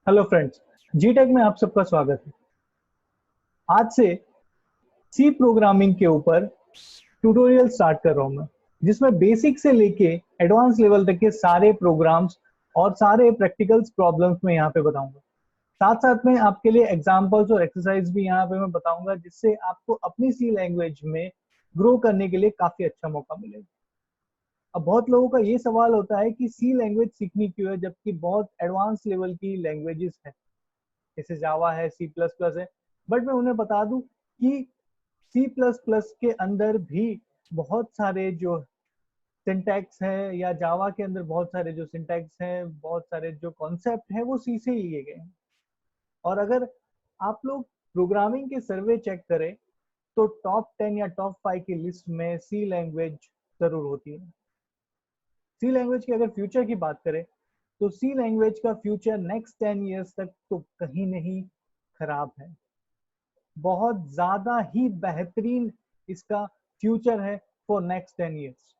Hello friends, जीटेक में आप सबका स्वागत है। आज से सी प्रोग्रामिंग के ऊपर ट्यूटोरियल स्टार्ट कर रहा हूं मैं, जिसमें बेसिक से लेके एडवांस लेवल तक के सारे प्रोग्राम्स और सारे प्रैक्टिकल्स प्रॉब्लम्स में यहाँ पे बताऊंगा। साथ साथ में आपके लिए एग्जांपल्स और एक्सरसाइज भी यहाँ पे मैं बताऊंगा, जिससे आपको अपनी सी लैंग्वेज में ग्रो करने के लिए काफी अच्छा मौका मिलेगा। अब बहुत लोगों का ये सवाल होता है कि सी लैंग्वेज सीखनी क्यों है, जबकि बहुत एडवांस लेवल की लैंग्वेजेस है, जैसे जावा है, सी प्लस प्लस है। बट मैं उन्हें बता दूं कि सी प्लस प्लस के अंदर भी बहुत सारे जो सिंटैक्स है, या जावा के अंदर बहुत सारे जो सिंटैक्स है, बहुत सारे जो कॉन्सेप्ट है, वो सी से ही लिए गए हैं। और अगर आप लोग प्रोग्रामिंग के सर्वे चेक करें तो टॉप 10 या टॉप 5 की लिस्ट में सी लैंग्वेज जरूर होती है। सी लैंग्वेज की अगर फ्यूचर की बात करें तो सी लैंग्वेज का फ्यूचर नेक्स्ट 10 ईयर्स तक तो कहीं नहीं खराब है। बहुत ज्यादा ही बेहतरीन इसका फ्यूचर है फॉर नेक्स्ट 10 ईयर्स।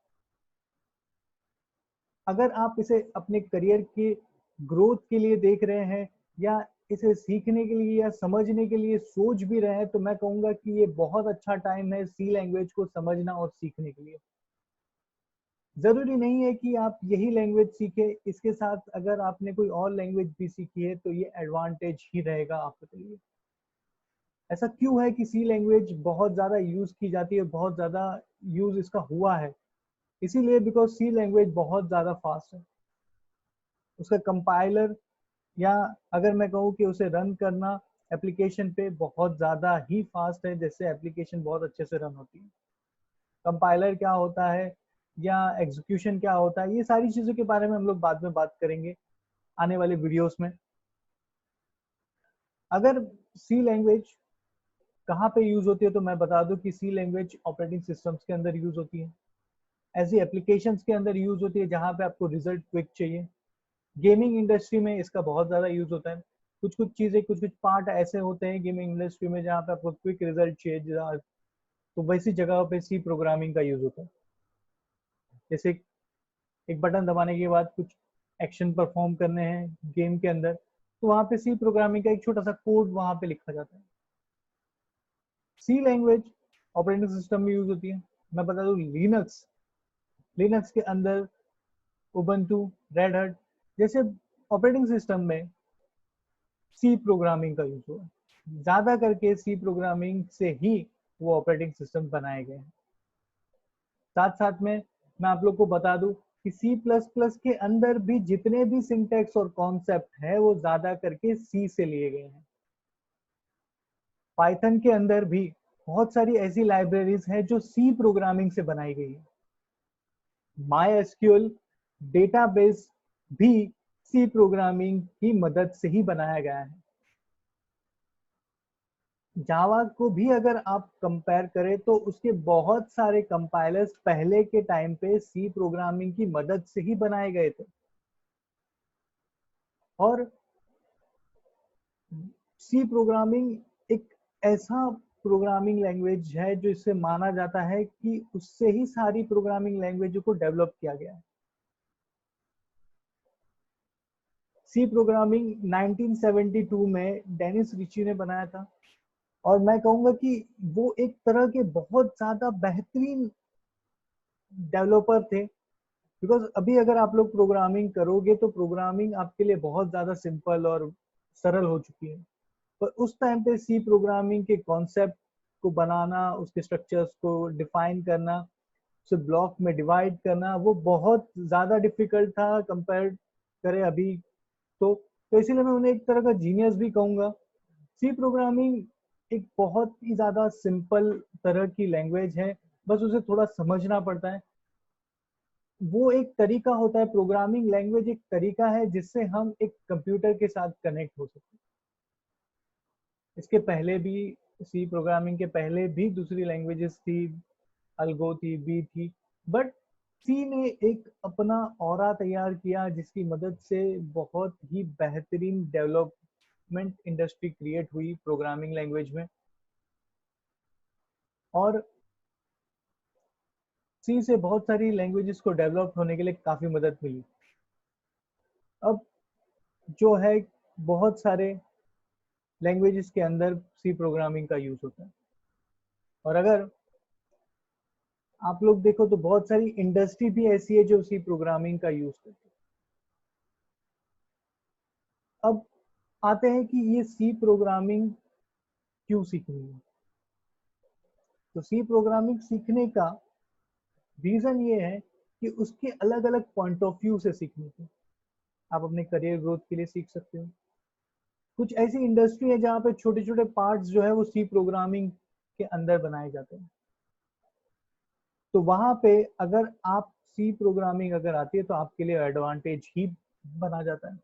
अगर आप इसे अपने करियर के ग्रोथ के लिए देख रहे हैं, या इसे सीखने के लिए या समझने के लिए सोच भी रहे हैं, तो मैं कहूंगा कि ये बहुत अच्छा टाइम है सी लैंग्वेज को समझना और सीखने के लिए। जरूरी नहीं है कि आप यही लैंग्वेज सीखे, इसके साथ अगर आपने कोई और लैंग्वेज भी सीखी है तो ये एडवांटेज ही रहेगा आपके लिए। ऐसा क्यों है कि सी लैंग्वेज बहुत ज्यादा यूज की जाती है, बहुत ज्यादा यूज इसका हुआ है? इसीलिए बिकॉज सी लैंग्वेज बहुत ज्यादा फास्ट है। उसका कंपाइलर, या अगर मैं कहूँ कि उसे रन करना एप्लीकेशन पे बहुत ज्यादा ही फास्ट है, जैसे एप्लीकेशन बहुत अच्छे से रन होती है। कंपाइलर क्या होता है या एग्जीक्यूशन क्या होता है, ये सारी चीजों के बारे में हम लोग बाद में बात करेंगे आने वाले वीडियोस में। अगर सी लैंग्वेज कहाँ पे यूज होती है तो मैं बता दूं कि सी लैंग्वेज ऑपरेटिंग सिस्टम्स के अंदर यूज होती है, ऐसी एप्लीकेशंस के अंदर यूज होती है जहाँ पे आपको रिजल्ट क्विक चाहिए। गेमिंग इंडस्ट्री में इसका बहुत ज्यादा यूज होता है। कुछ कुछ चीजें, कुछ कुछ पार्ट ऐसे होते हैं गेमिंग इंडस्ट्री में जहाँ पे आपको क्विक रिजल्ट चाहिए, तो वैसी जगह पे सी प्रोग्रामिंग का यूज होता है। जैसे एक बटन दबाने के बाद कुछ एक्शन परफॉर्म करने हैं गेम के अंदर, तो वहां पे सी प्रोग्रामिंग का एक छोटा सा कोड वहां पे लिखा जाता है। सी लैंग्वेज ऑपरेटिंग सिस्टम में यूज होती है। मैं बता दूं लिनक्स, लिनक्स के अंदर उबंटू, रेड हट जैसे ऑपरेटिंग सिस्टम में सी प्रोग्रामिंग का यूज हुआ है। ज्यादा करके सी प्रोग्रामिंग से ही वो ऑपरेटिंग सिस्टम बनाए गए हैं। साथ साथ में मैं आप लोग को बता दूं कि सी प्लस प्लस के अंदर भी जितने भी सिंटेक्स और कॉन्सेप्ट है वो ज्यादा करके सी से लिए गए हैं। पाइथन के अंदर भी बहुत सारी ऐसी लाइब्रेरीज हैं जो सी प्रोग्रामिंग से बनाई गई है। माई एसक्यूएल डेटाबेस भी सी प्रोग्रामिंग की मदद से ही बनाया गया है। जावा को भी अगर आप कंपेयर करें तो उसके बहुत सारे कंपाइलर्स पहले के टाइम पे सी प्रोग्रामिंग की मदद से ही बनाए गए थे। और सी प्रोग्रामिंग एक ऐसा प्रोग्रामिंग लैंग्वेज है जो इससे माना जाता है कि उससे ही सारी प्रोग्रामिंग लैंग्वेज को डेवलप किया गया है। सी प्रोग्रामिंग 1972 में डेनिस रिची ने बनाया था, और मैं कहूंगा कि वो एक तरह के बहुत ज्यादा बेहतरीन डेवलपर थे। बिकॉज अभी अगर आप लोग प्रोग्रामिंग करोगे तो प्रोग्रामिंग आपके लिए बहुत ज्यादा सिंपल और सरल हो चुकी है। पर उस टाइम पे सी प्रोग्रामिंग के कॉन्सेप्ट को बनाना, उसके स्ट्रक्चर्स को डिफाइन करना, उसे ब्लॉक में डिवाइड करना, वो बहुत ज्यादा डिफिकल्ट था कंपेयर करें अभी। तो इसीलिए मैं उन्हें एक तरह का जीनियस भी कहूंगा। सी प्रोग्रामिंग एक बहुत ही ज्यादा सिंपल तरह की लैंग्वेज है, बस उसे थोड़ा समझना पड़ता है। वो एक तरीका होता है, प्रोग्रामिंग लैंग्वेज एक तरीका है जिससे हम एक कंप्यूटर के साथ कनेक्ट हो सकते हैं। इसके पहले भी, सी प्रोग्रामिंग के पहले भी दूसरी लैंग्वेजेस थी, अल्गो थी, बी थी। बट सी ने एक अपना ऑरा तैयार किया जिसकी मदद से बहुत ही बेहतरीन डेवलपमेंट इंडस्ट्री क्रिएट हुई प्रोग्रामिंग लैंग्वेज में। और सी से बहुत सारी लैंग्वेजेस को डेवलप होने के लिए काफी मदद मिली। अब जो है बहुत सारे लैंग्वेजेस के अंदर सी प्रोग्रामिंग का यूज होता है। और अगर आप लोग देखो तो बहुत सारी इंडस्ट्री भी ऐसी है जो सी प्रोग्रामिंग का यूज करती है। अब आते हैं कि ये सी प्रोग्रामिंग क्यों सीखनी है। तो सी प्रोग्रामिंग सीखने का रीजन ये है कि उसके अलग अलग पॉइंट ऑफ व्यू से सीखने के आप अपने करियर ग्रोथ के लिए सीख सकते हो। कुछ ऐसी इंडस्ट्री है जहाँ पे छोटे छोटे पार्ट्स जो है वो सी प्रोग्रामिंग के अंदर बनाए जाते हैं। तो वहां पे अगर आप सी प्रोग्रामिंग अगर आती है तो आपके लिए एडवांटेज ही बना जाता है।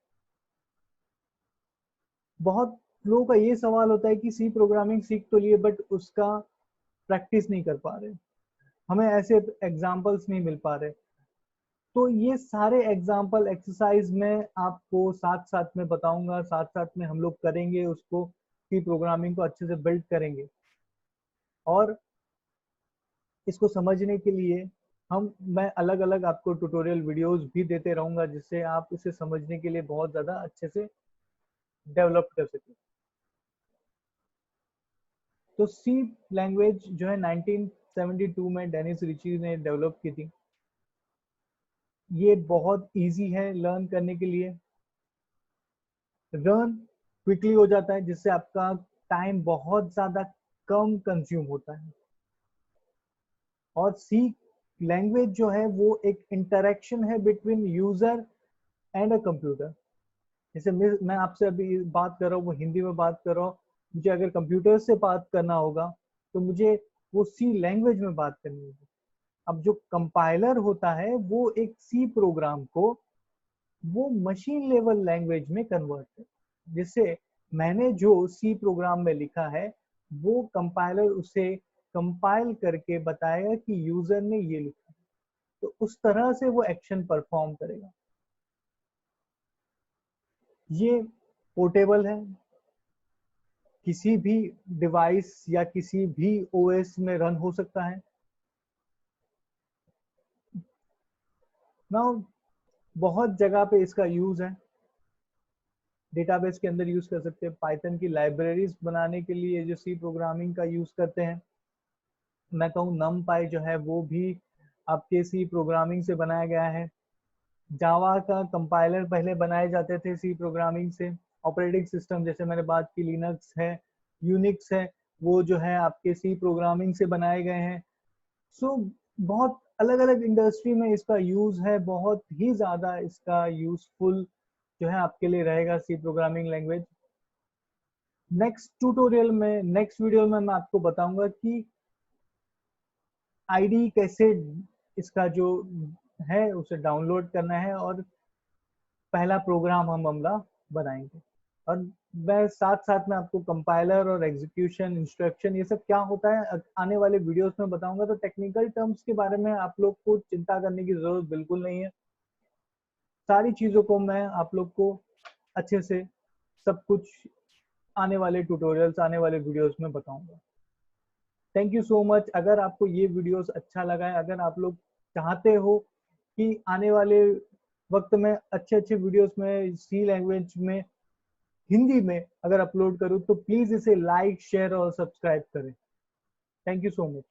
बहुत लोगों का ये सवाल होता है कि सी प्रोग्रामिंग सीख तो लिए बट उसका प्रैक्टिस नहीं कर पा रहे, हमें ऐसे एग्जाम्पल्स नहीं मिल पा रहे। तो ये सारे एग्जाम्पल एक्सरसाइज में आपको साथ साथ में बताऊंगा, साथ साथ में हम लोग करेंगे उसको, सी प्रोग्रामिंग को अच्छे से बिल्ड करेंगे। और इसको समझने के लिए मैं अलग अलग आपको ट्यूटोरियल वीडियोस भी देते रहूंगा जिससे आप इसे समझने के लिए बहुत ज़्यादा अच्छे से डेवलप कर सकें। तो सी लैंग्वेज जो है 1972 में डेनिस रिची ने डेवलप की थी। ये बहुत इजी है लर्न करने के लिए, लर्न क्विकली हो जाता है जिससे आपका टाइम बहुत ज़्यादा कम कंज्यूम होता है। और सी लैंग्वेज जो है वो एक इंटरेक्शन है between user and a computer. जैसे मैं आपसे अभी बात कर रहा हूँ, वो हिंदी में बात कर रहा हूँ, मुझे अगर कंप्यूटर से बात करना होगा तो मुझे वो सी लैंग्वेज में बात करनी होगी। अब जो कंपाइलर होता है वो एक सी प्रोग्राम को वो मशीन लेवल लैंग्वेज में कन्वर्ट कर, जिससे मैंने जो सी प्रोग्राम में लिखा है वो कंपाइलर उसे कंपाइल करके बताएगा कि यूजर ने ये लिखा, तो उस तरह से वो एक्शन परफॉर्म करेगा। ये पोर्टेबल है, किसी भी डिवाइस या किसी भी ओएस में रन हो सकता है। नाउ बहुत जगह पे इसका यूज है, डेटाबेस के अंदर यूज कर सकते हैं, पाइथन की लाइब्रेरीज बनाने के लिए जो सी प्रोग्रामिंग का यूज करते हैं। मैं कहूँ नमपाई जो है वो भी आपके सी प्रोग्रामिंग से बनाया गया है। जावा का कंपाइलर पहले बनाए जाते थे सी प्रोग्रामिंग से। ऑपरेटिंग सिस्टम जैसे मैंने बात की लिनक्स है, यूनिक्स है, वो जो है आपके सी प्रोग्रामिंग से बनाए गए हैं। सो बहुत अलग अलग इंडस्ट्री में इसका यूज है, बहुत ही ज्यादा इसका यूजफुल जो है आपके लिए रहेगा C programming language. Next video में मैं आपको बताऊंगा कि आईडी कैसे इसका जो है उसे डाउनलोड करना है और पहला प्रोग्राम हम हमला बनाएंगे। और मैं साथ साथ में आपको कंपाइलर और एग्जीक्यूशन इंस्ट्रक्शन ये सब क्या होता है आने वाले वीडियोस में बताऊंगा। तो टेक्निकल टर्म्स के बारे में आप लोग को चिंता करने की जरूरत बिल्कुल नहीं है, सारी चीजों को मैं आप लोग को अच्छे से सब कुछ आने वाले ट्यूटोरियल्स, आने वाले वीडियोस में बताऊंगा। Thank you so much. अगर आपको ये वीडियोस अच्छा लगा है, अगर आप लोग चाहते हो कि आने वाले वक्त में अच्छे अच्छे वीडियोस में सी लैंग्वेज में हिंदी में अगर अपलोड करूँ तो प्लीज इसे लाइक शेयर और सब्सक्राइब करें। Thank you so much.